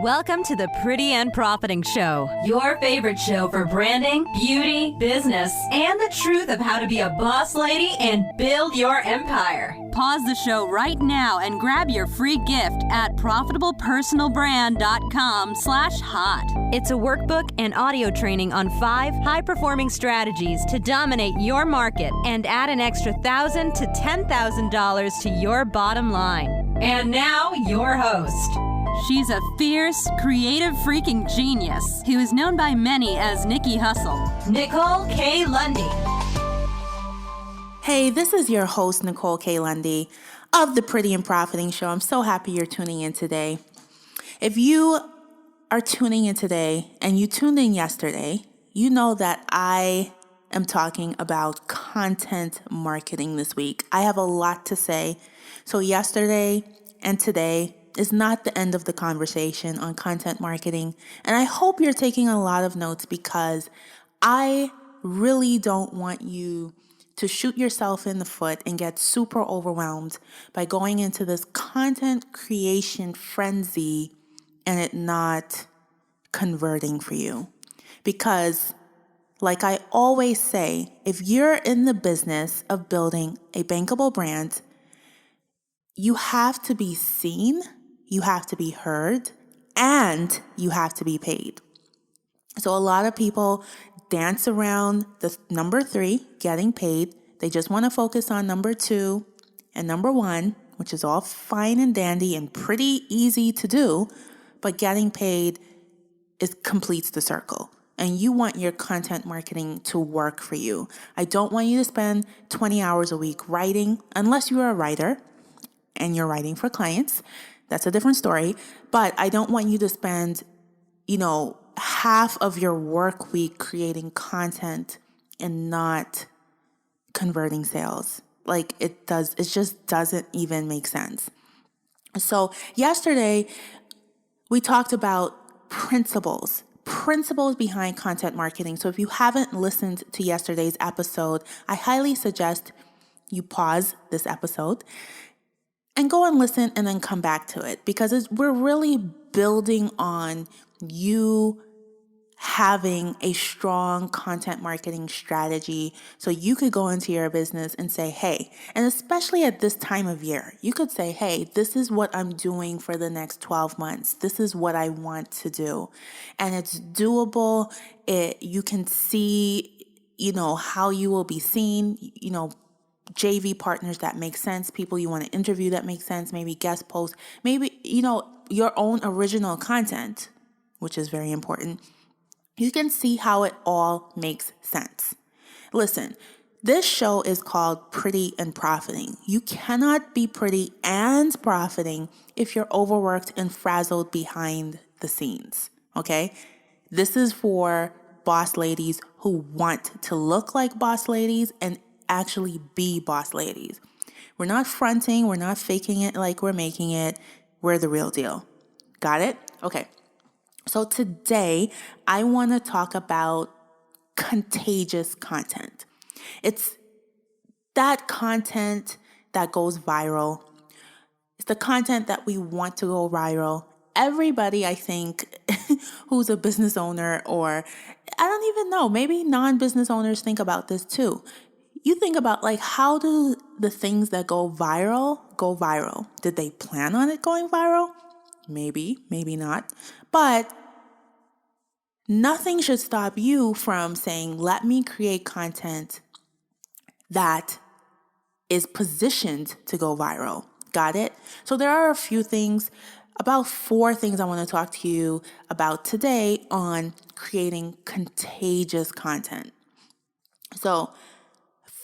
Welcome to the Pretty and Profiting Show, your favorite show for branding, beauty, business, and the truth of how to be a boss lady and build your empire. Pause the show right now and grab your free gift at profitablepersonalbrand.com/hot. It's a workbook and audio training on 5 high-performing strategies to dominate your market and add an extra $1,000 to $10,000 to your bottom line. And now, your host. She's a fierce, creative freaking genius who is known by many as Nikki Hustle. Nicole K. Lundy. Hey, this is your host, Nicole K. Lundy of the Pretty and Profiting Show. I'm so happy you're tuning in today. If you are tuning in today and you tuned in yesterday, you know that I am talking about content marketing this week. I have a lot to say. So yesterday and today is not the end of the conversation on content marketing. And I hope you're taking a lot of notes because I really don't want you to shoot yourself in the foot and get super overwhelmed by going into this content creation frenzy and it not converting for you. Because like I always say, if you're in the business of building a bankable brand, you have to be seen, you have to be heard, and you have to be paid. So a lot of people dance around the number 3, getting paid. They just want to focus on number 2 and number 1, which is all fine and dandy and pretty easy to do, but getting paid completes the circle. And you want your content marketing to work for you. I don't want you to spend 20 hours a week writing, unless you're a writer and you're writing for clients. That's a different story. But I don't want you to spend, half of your work week creating content and not converting sales. It just doesn't even make sense. So yesterday we talked about principles behind content marketing. So if you haven't listened to yesterday's episode, I highly suggest you pause this episode and go and listen and then come back to it because we're really building on you having a strong content marketing strategy so you could go into your business and say, hey, and especially at this time of year, you could say, hey, this is what I'm doing for the next 12 months. This is what I want to do. And it's doable. You can see, how you will be seen, JV partners that make sense, people you want to interview that make sense, maybe guest posts, maybe, your own original content, which is very important. You can see how it all makes sense. Listen, this show is called Pretty and Profiting. You cannot be pretty and profiting if you're overworked and frazzled behind the scenes, okay? This is for boss ladies who want to look like boss ladies and actually be boss ladies. We're not fronting, we're not faking it like we're making it. We're the real deal. Got it? Okay. So today I want to talk about contagious content. It's that content that goes viral. It's the content that we want to go viral. Everybody, I think, who's a business owner or I don't even know, maybe non-business owners think about this too. You think about how do the things that go viral? Did they plan on it going viral? Maybe, maybe not. But nothing should stop you from saying, let me create content that is positioned to go viral. Got it? So there are a few things, about 4 things I want to talk to you about today on creating contagious content. So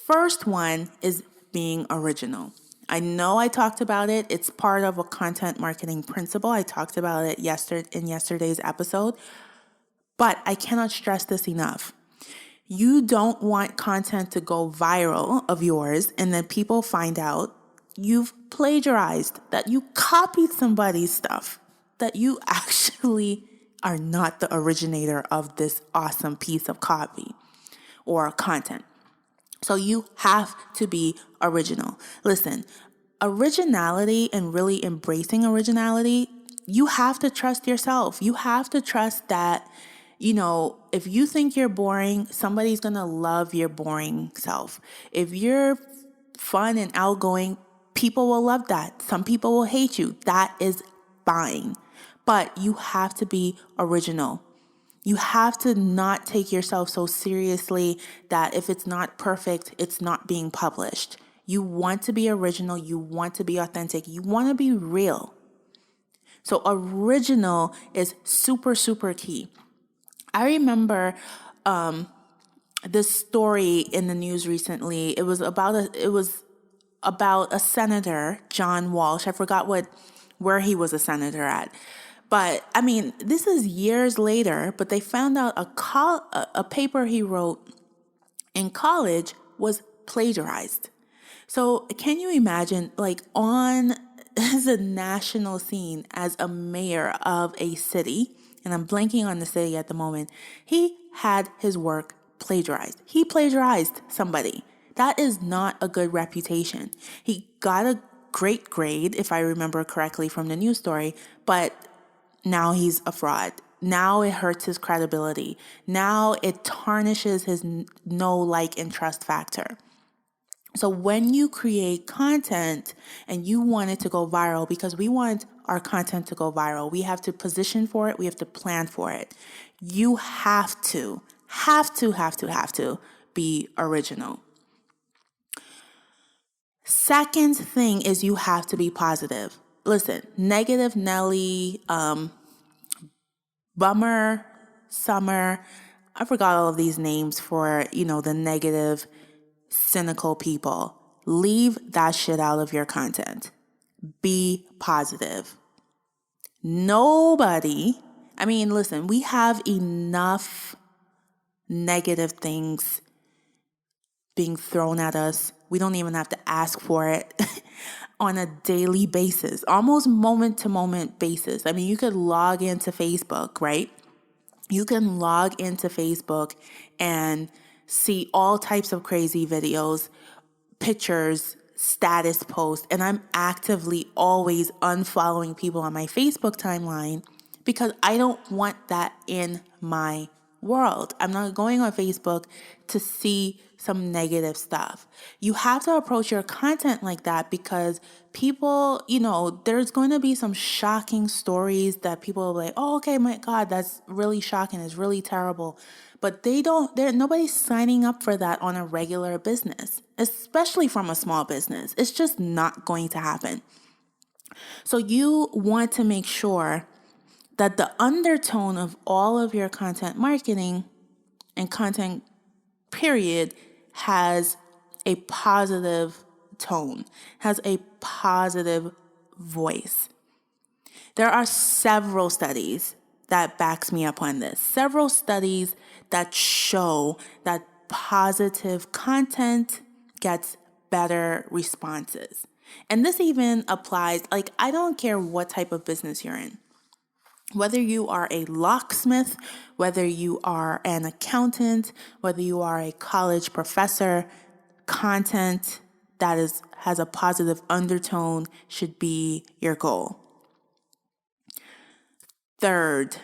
first one is being original. I know I talked about it. It's part of a content marketing principle. I talked about it in yesterday's episode, but I cannot stress this enough. You don't want content to go viral of yours and then people find out you've plagiarized, that you copied somebody's stuff, that you actually are not the originator of this awesome piece of copy or content. So you have to be original. Listen, originality and really embracing originality you have to trust yourself. You have to trust that, if you think you're boring, somebody's going to love your boring self. If you're fun and outgoing, people will love that. Some people will hate you. That is fine. But you have to be original. You have to not take yourself so seriously that if it's not perfect, it's not being published. You want to be original. You want to be authentic. You want to be real. So original is super, super key. I remember this story in the news recently. It was about a senator, John Walsh. I forgot where he was a senator at. But I mean, this is years later, but they found out a paper he wrote in college was plagiarized. So can you imagine, like, on the national scene as a mayor of a city, and I'm blanking on the city at the moment, he had his work plagiarized. He plagiarized somebody. That is not a good reputation. He got a great grade, if I remember correctly from the news story, but now he's a fraud. Now it hurts his credibility. Now it tarnishes his know, like, and trust factor. So when you create content and you want it to go viral, because we want our content to go viral, we have to position for it. We have to plan for it. You have to be original. Second thing is you have to be positive. Listen, negative Nelly, bummer, summer, I forgot all of these names for, the negative, cynical people. Leave that shit out of your content. Be positive. Listen, we have enough negative things being thrown at us. We don't even have to ask for it on a daily basis, almost moment to moment basis. I mean, you could log into Facebook, right? You can log into Facebook and see all types of crazy videos, pictures, status posts, and I'm actively always unfollowing people on my Facebook timeline because I don't want that in my world. I'm not going on Facebook to see some negative stuff. You have to approach your content like that because people, there's going to be some shocking stories that people are like, oh, okay, my God, that's really shocking. It's really terrible. But nobody's signing up for that on a regular business, especially from a small business. It's just not going to happen. So you want to make sure that the undertone of all of your content marketing and content period has a positive tone, has a positive voice. There are several studies that backs me up on this. Several studies that show that positive content gets better responses. And this even applies, I don't care what type of business you're in. Whether you are a locksmith, whether you are an accountant, whether you are a college professor, content that has a positive undertone should be your goal. Third.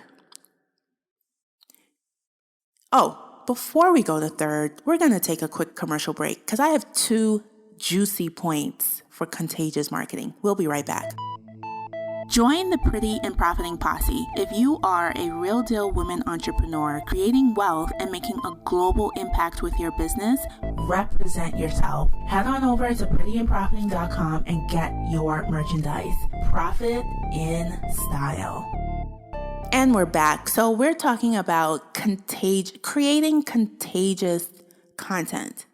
Before we go to third, we're going to take a quick commercial break because I have 2 juicy points for contagious marketing. We'll be right back. Join the Pretty and Profiting Posse if you are a real deal women entrepreneur creating wealth and making a global impact with your business. Represent yourself. Head on over to prettyandprofiting.com and get your merchandise. Profit in style. And we're back. So we're talking about creating contagious content.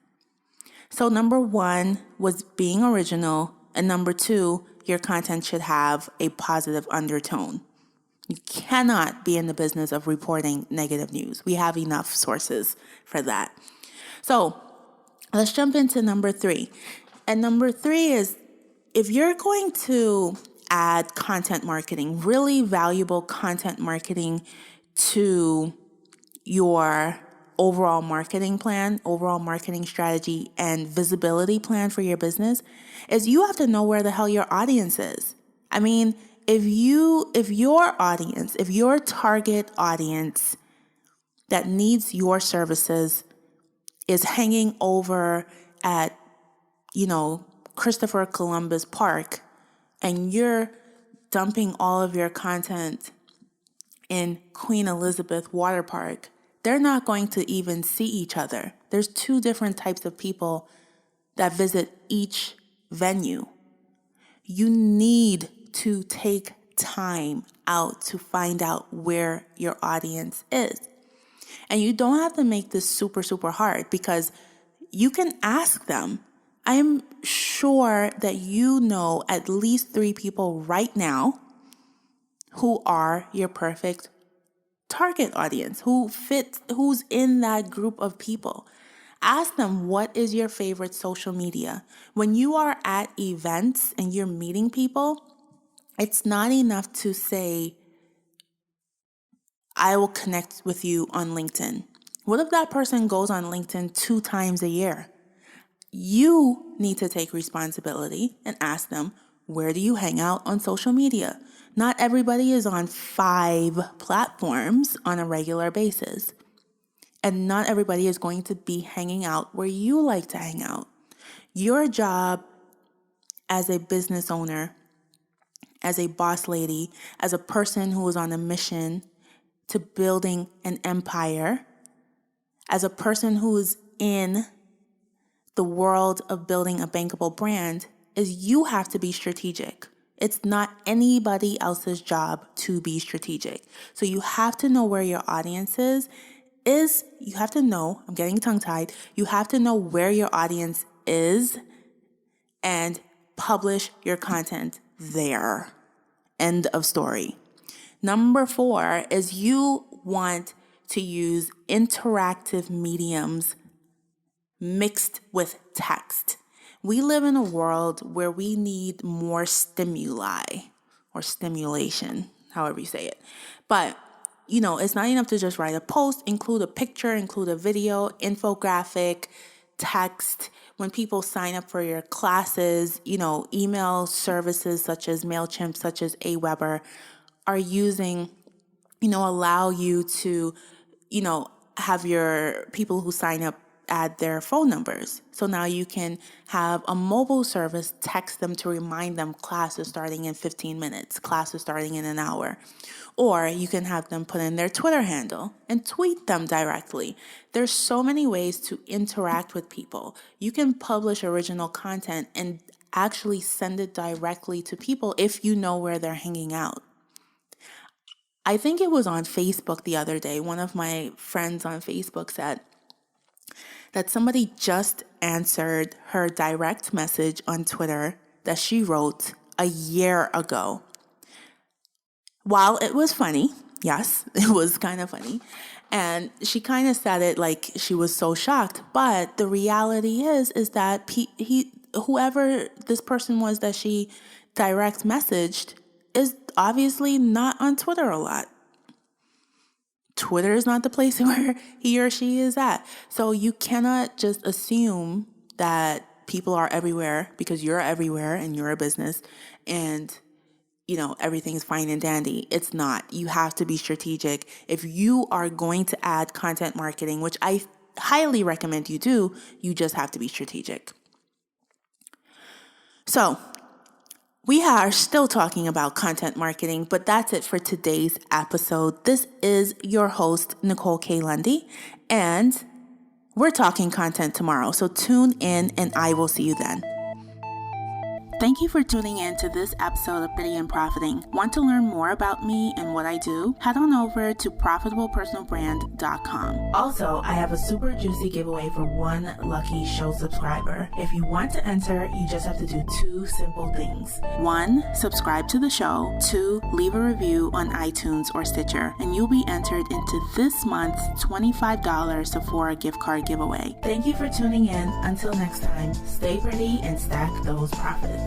So number 1 was being original, and number 2, your content should have a positive undertone. You cannot be in the business of reporting negative news. We have enough sources for that. So let's jump into number 3. And number 3 is if you're going to add content marketing, really valuable content marketing to your overall marketing plan, overall marketing strategy, and visibility plan for your business, is you have to know where the hell your audience is. I mean, if your target audience that needs your services is hanging over at, Christopher Columbus Park, and you're dumping all of your content in Queen Elizabeth Water Park, they're not going to even see each other. There's two different types of people that visit each venue. You need to take time out to find out where your audience is. And you don't have to make this super, super hard, because you can ask them. I'm sure that you know at least 3 people right now who are your perfect target audience, who's in that group of people. Ask them, what is your favorite social media? When you are at events and you're meeting people, it's not enough to say, I will connect with you on LinkedIn. What if that person goes on LinkedIn 2 times a year? You need to take responsibility and ask them, where do you hang out on social media? Not everybody is on 5 platforms on a regular basis. And not everybody is going to be hanging out where you like to hang out. Your job as a business owner, as a boss lady, as a person who is on a mission to building an empire, as a person who is in the world of building a bankable brand, is you have to be strategic. It's not anybody else's job to be strategic. So you have to know where your audience is. You have to know, I'm getting tongue-tied, you have to know where your audience is and publish your content there. End of story. Number 4 is you want to use interactive mediums mixed with text. We live in a world where we need more stimuli or stimulation, however you say it. But, it's not enough to just write a post, include a picture, include a video, infographic, text. When people sign up for your classes, email services such as MailChimp, such as Aweber are using, allow you to, have your people who sign up add their phone numbers. So now you can have a mobile service text them to remind them class is starting in 15 minutes, class is starting in an hour. Or you can have them put in their Twitter handle and tweet them directly. There's so many ways to interact with people. You can publish original content and actually send it directly to people if you know where they're hanging out. I think it was on Facebook the other day. One of my friends on Facebook said that somebody just answered her direct message on Twitter that she wrote a year ago. While it was funny, yes, it was kind of funny, and she kind of said it like she was so shocked, but the reality is that whoever this person was that she direct messaged is obviously not on Twitter a lot. Twitter is not the place where he or she is at. So you cannot just assume that people are everywhere because you're everywhere and you're a business and, everything's fine and dandy. It's not. You have to be strategic. If you are going to add content marketing, which I highly recommend you do, you just have to be strategic. So we are still talking about content marketing, but that's it for today's episode. This is your host, Nicole K. Lundy, and we're talking content tomorrow. So tune in and I will see you then. Thank you for tuning in to this episode of Pretty and Profiting. Want to learn more about me and what I do? Head on over to profitablepersonalbrand.com. Also, I have a super juicy giveaway for one lucky show subscriber. If you want to enter, you just have to do 2 simple things. 1, subscribe to the show. 2, leave a review on iTunes or Stitcher, and you'll be entered into this month's $25 Sephora gift card giveaway. Thank you for tuning in. Until next time, stay pretty and stack those profits.